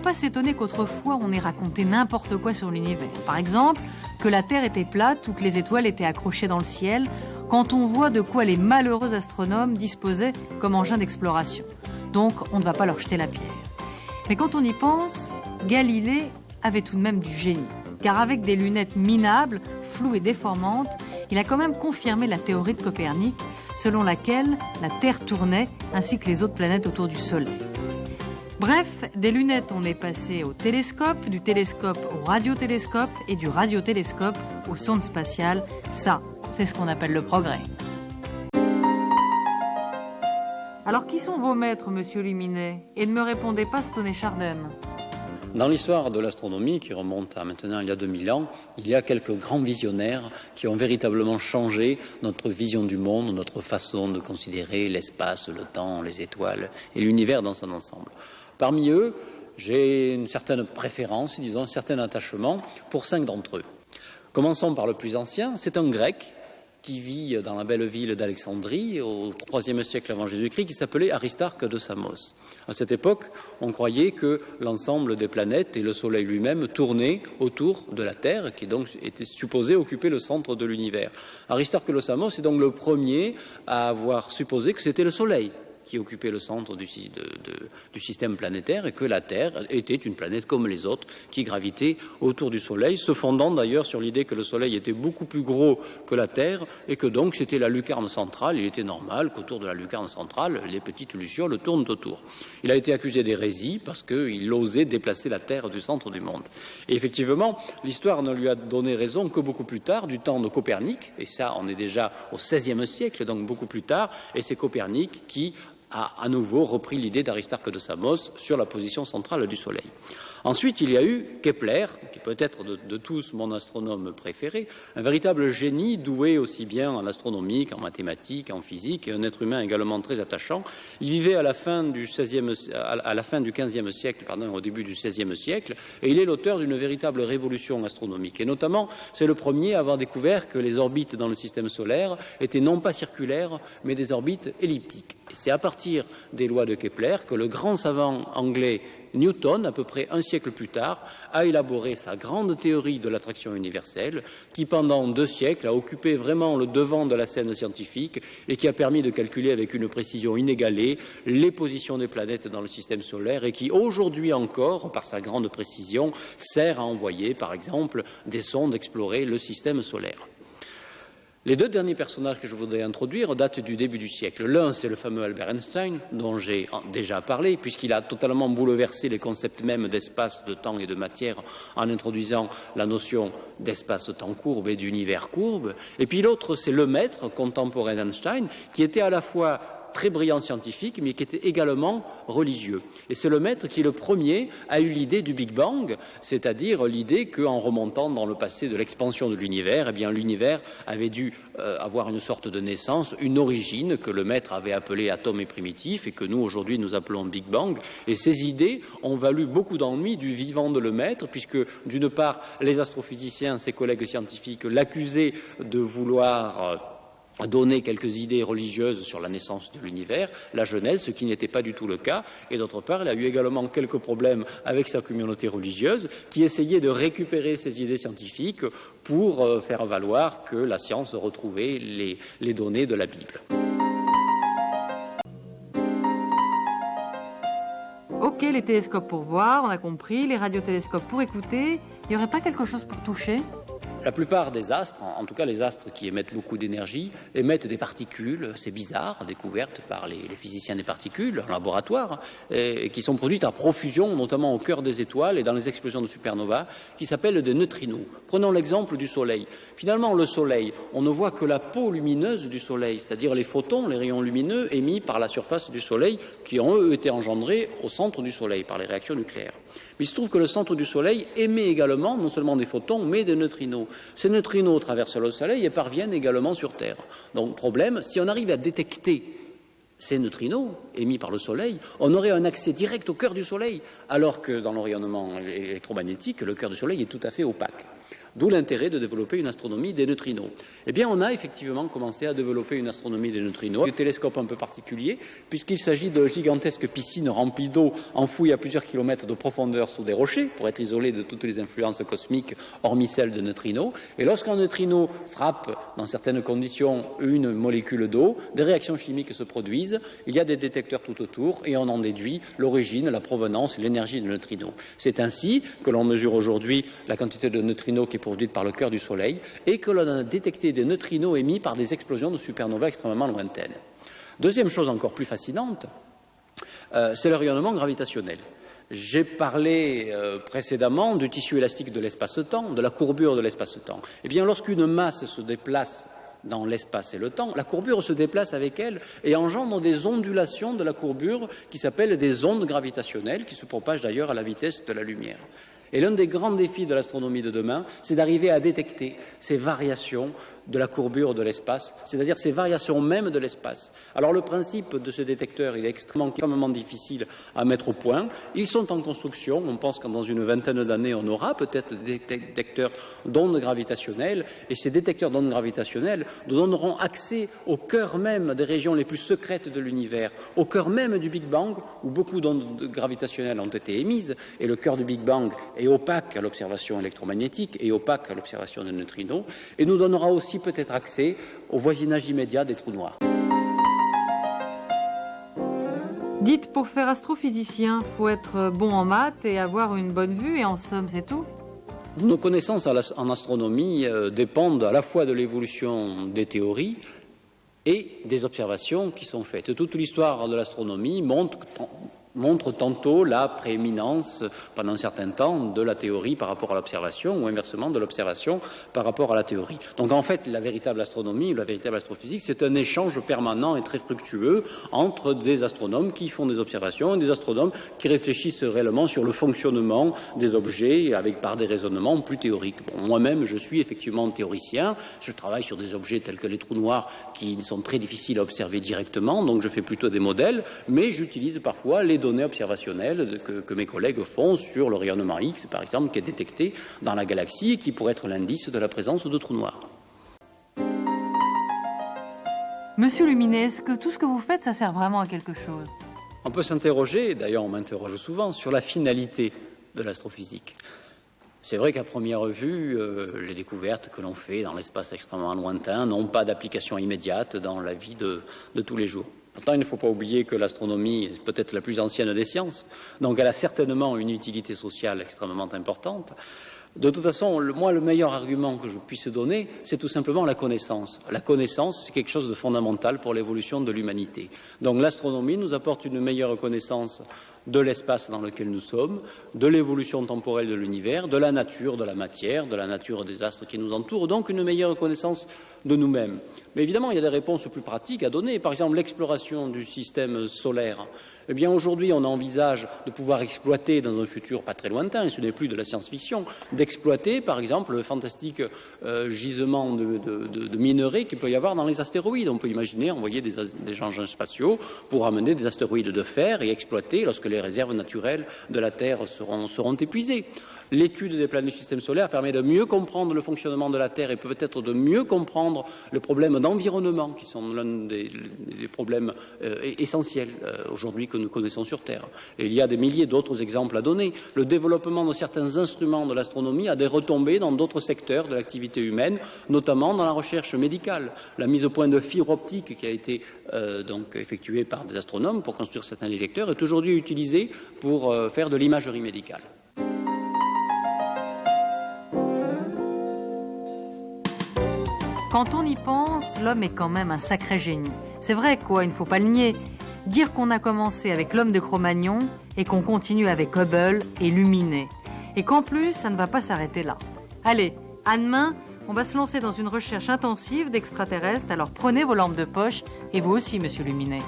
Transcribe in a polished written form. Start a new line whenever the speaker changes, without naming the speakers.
pas s'étonner qu'autrefois on ait raconté n'importe quoi sur l'univers. Par exemple, que la Terre était plate ou que les étoiles étaient accrochées dans le ciel, quand on voit de quoi les malheureux astronomes disposaient comme engin d'exploration. Donc on ne va pas leur jeter la pierre. Mais quand on y pense, Galilée avait tout de même du génie. Car avec des lunettes minables, floues et déformantes, il a quand même confirmé la théorie de Copernic, selon laquelle la Terre tournait ainsi que les autres planètes autour du Soleil. Bref, des lunettes, on est passé au télescope, du télescope au radiotélescope et du radiotélescope au sonde spatiale. Ça, c'est ce qu'on appelle le progrès. Alors, qui sont vos maîtres, monsieur Luminet? Et ne me répondez pas Stoney Chardin.
Dans l'histoire de l'astronomie, qui remonte à maintenant il y a 2000 ans, il y a quelques grands visionnaires qui ont véritablement changé notre vision du monde, notre façon de considérer l'espace, le temps, les étoiles et l'univers dans son ensemble. Parmi eux, j'ai une certaine préférence, disons, un certain attachement pour 5 d'entre eux. Commençons par le plus ancien, c'est un Grec qui vit dans la belle ville d'Alexandrie au IIIe siècle avant Jésus-Christ, qui s'appelait Aristarque de Samos. À cette époque, on croyait que l'ensemble des planètes et le Soleil lui-même tournaient autour de la Terre, qui donc était supposé occuper le centre de l'univers. Aristarque de Samos est donc le premier à avoir supposé que c'était le Soleil qui occupait le centre du système planétaire et que la Terre était une planète comme les autres qui gravitait autour du Soleil, se fondant d'ailleurs sur l'idée que le Soleil était beaucoup plus gros que la Terre et que donc c'était la lucarne centrale. Il était normal qu'autour de la lucarne centrale, les petites lucioles tournent autour. Il a été accusé d'hérésie parce qu'il osait déplacer la Terre du centre du monde. Et effectivement, l'histoire ne lui a donné raison que beaucoup plus tard, du temps de Copernic, et ça on est déjà au XVIe siècle, donc beaucoup plus tard, et c'est Copernic qui a à nouveau repris l'idée d'Aristarque de Samos sur la position centrale du Soleil. Ensuite, il y a eu Kepler, qui peut être de tous mon astronome préféré, un véritable génie doué aussi bien en astronomie qu'en mathématiques, en physique, et un être humain également très attachant. Il vivait à la fin du XVe siècle, au début du XVIe siècle, et il est l'auteur d'une véritable révolution astronomique. Et notamment, c'est le premier à avoir découvert que les orbites dans le système solaire étaient non pas circulaires, mais des orbites elliptiques. Et c'est à partir des lois de Kepler que le grand savant anglais Newton, à peu près un siècle plus tard, a élaboré sa grande théorie de l'attraction universelle qui, pendant 2 siècles, a occupé vraiment le devant de la scène scientifique et qui a permis de calculer avec une précision inégalée les positions des planètes dans le système solaire et qui, aujourd'hui encore, par sa grande précision, sert à envoyer, par exemple, des sondes explorer le système solaire. Les 2 derniers personnages que je voudrais introduire datent du début du siècle. L'un, c'est le fameux Albert Einstein, dont j'ai déjà parlé, puisqu'il a totalement bouleversé les concepts mêmes d'espace, de temps et de matière en introduisant la notion d'espace-temps courbe et d'univers courbe. Et puis l'autre, c'est le maître contemporain d'Einstein, qui était à la fois très brillant scientifique, mais qui était également religieux. Et c'est le maître qui, le premier, a eu l'idée du Big Bang, c'est-à-dire l'idée qu'en remontant dans le passé de l'expansion de l'univers, eh bien, l'univers avait dû avoir une sorte de naissance, une origine que le maître avait appelée atome et primitif et que nous, aujourd'hui, nous appelons Big Bang. Et ces idées ont valu beaucoup d'ennuis du vivant de le maître, puisque, d'une part, les astrophysiciens, ses collègues scientifiques, l'accusaient de vouloir donner quelques idées religieuses sur la naissance de l'univers, la Genèse, ce qui n'était pas du tout le cas. Et d'autre part, il a eu également quelques problèmes avec sa communauté religieuse qui essayait de récupérer ces idées scientifiques pour faire valoir que la science retrouvait les données de la Bible.
Ok, les télescopes pour voir, on a compris, les radiotélescopes pour écouter. Il n'y aurait pas quelque chose pour toucher ?
La plupart des astres, en tout cas les astres qui émettent beaucoup d'énergie, émettent des particules, c'est bizarre, découvertes par les physiciens des particules en laboratoire, et qui sont produites à profusion, notamment au cœur des étoiles et dans les explosions de supernovas, qui s'appellent des neutrinos. Prenons l'exemple du Soleil. Finalement, le Soleil, on ne voit que la peau lumineuse du Soleil, c'est-à-dire les photons, les rayons lumineux émis par la surface du Soleil, qui ont, eux, été engendrés au centre du Soleil par les réactions nucléaires. Mais il se trouve que le centre du Soleil émet également non seulement des photons, mais des neutrinos. Ces neutrinos traversent le Soleil et parviennent également sur Terre. Donc, problème, si on arrive à détecter ces neutrinos émis par le Soleil, on aurait un accès direct au cœur du Soleil, alors que dans le rayonnement électromagnétique, le cœur du Soleil est tout à fait opaque. D'où l'intérêt de développer une astronomie des neutrinos. Eh bien, on a effectivement commencé à développer une astronomie des neutrinos, des télescopes un peu particuliers, puisqu'il s'agit de gigantesques piscines remplies d'eau enfouies à plusieurs kilomètres de profondeur sous des rochers, pour être isolées de toutes les influences cosmiques, hormis celles de neutrinos. Et lorsqu'un neutrino frappe, dans certaines conditions, une molécule d'eau, des réactions chimiques se produisent, il y a des détecteurs tout autour, et on en déduit l'origine, la provenance et l'énergie de neutrinos. C'est ainsi que l'on mesure aujourd'hui la quantité de neutrinos qui est produite par le cœur du Soleil et que l'on a détecté des neutrinos émis par des explosions de supernovae extrêmement lointaines. Deuxième chose encore plus fascinante, c'est le rayonnement gravitationnel. J'ai parlé précédemment du tissu élastique de l'espace-temps, de la courbure de l'espace-temps. Eh bien, lorsqu'une masse se déplace dans l'espace et le temps, la courbure se déplace avec elle et engendre des ondulations de la courbure qui s'appellent des ondes gravitationnelles, qui se propagent d'ailleurs à la vitesse de la lumière. Et l'un des grands défis de l'astronomie de demain, c'est d'arriver à détecter ces variations de la courbure de l'espace, c'est-à-dire ces variations même de l'espace. Alors le principe de ce détecteur, il est extrêmement difficile à mettre au point. Ils sont en construction. On pense que dans une vingtaine d'années, on aura peut-être des détecteurs d'ondes gravitationnelles. Et ces détecteurs d'ondes gravitationnelles nous donneront accès au cœur même des régions les plus secrètes de l'univers, au cœur même du Big Bang, où beaucoup d'ondes gravitationnelles ont été émises. Et le cœur du Big Bang est opaque à l'observation électromagnétique et opaque à l'observation des neutrinos. Et nous donnera aussi peut-être accès au voisinage immédiat des trous noirs.
Dites, pour faire astrophysicien, il faut être bon en maths et avoir une bonne vue, et en somme, c'est tout?
Nos connaissances en astronomie dépendent à la fois de l'évolution des théories et des observations qui sont faites. Toute l'histoire de l'astronomie montre tantôt la prééminence, pendant un certain temps, de la théorie par rapport à l'observation, ou inversement de l'observation par rapport à la théorie. Donc en fait, la véritable astronomie, la véritable astrophysique, c'est un échange permanent et très fructueux entre des astronomes qui font des observations et des astronomes qui réfléchissent réellement sur le fonctionnement des objets par des raisonnements plus théoriques. Bon, moi-même, je suis effectivement théoricien, je travaille sur des objets tels que les trous noirs qui sont très difficiles à observer directement, donc je fais plutôt des modèles, mais j'utilise parfois les données observationnelles que mes collègues font sur le rayonnement X, par exemple, qui est détecté dans la galaxie et qui pourrait être l'indice de la présence de trous noirs.
Monsieur Luminet, est-ce que tout ce que vous faites, ça sert vraiment à quelque chose?
On peut s'interroger, d'ailleurs on m'interroge souvent, sur la finalité de l'astrophysique. C'est vrai qu'à première vue, les découvertes que l'on fait dans l'espace extrêmement lointain n'ont pas d'application immédiate dans la vie de tous les jours. Pourtant, il ne faut pas oublier que l'astronomie est peut-être la plus ancienne des sciences, donc elle a certainement une utilité sociale extrêmement importante. De toute façon, le meilleur argument que je puisse donner, c'est tout simplement la connaissance. La connaissance, c'est quelque chose de fondamental pour l'évolution de l'humanité. Donc l'astronomie nous apporte une meilleure connaissance de l'espace dans lequel nous sommes, de l'évolution temporelle de l'univers, de la nature, de la matière, de la nature des astres qui nous entourent, donc une meilleure connaissance de nous-mêmes. Mais évidemment, il y a des réponses plus pratiques à donner. Par exemple, l'exploration du système solaire. Eh bien, aujourd'hui, on envisage de pouvoir exploiter dans un futur pas très lointain, et ce n'est plus de la science-fiction, d'exploiter, par exemple, le fantastique gisement de minerais qu'il peut y avoir dans les astéroïdes. On peut imaginer envoyer des engins spatiaux pour amener des astéroïdes de fer et exploiter lorsque les réserves naturelles de la Terre seront épuisées. L'étude des planètes du système solaire permet de mieux comprendre le fonctionnement de la Terre et peut-être de mieux comprendre les problèmes d'environnement qui sont l'un des problèmes essentiels aujourd'hui que nous connaissons sur Terre. Et il y a des milliers d'autres exemples à donner. Le développement de certains instruments de l'astronomie a des retombées dans d'autres secteurs de l'activité humaine, notamment dans la recherche médicale. La mise au point de fibres optiques qui a été donc effectuée par des astronomes pour construire certains détecteurs est aujourd'hui utilisée pour faire de l'imagerie médicale.
Quand on y pense, l'homme est quand même un sacré génie. C'est vrai, quoi, il ne faut pas le nier. Dire qu'on a commencé avec l'homme de Cro-Magnon et qu'on continue avec Hubble et Luminet. Et qu'en plus, ça ne va pas s'arrêter là. Allez, à demain, on va se lancer dans une recherche intensive d'extraterrestres, alors prenez vos lampes de poche, et vous aussi, monsieur Luminet.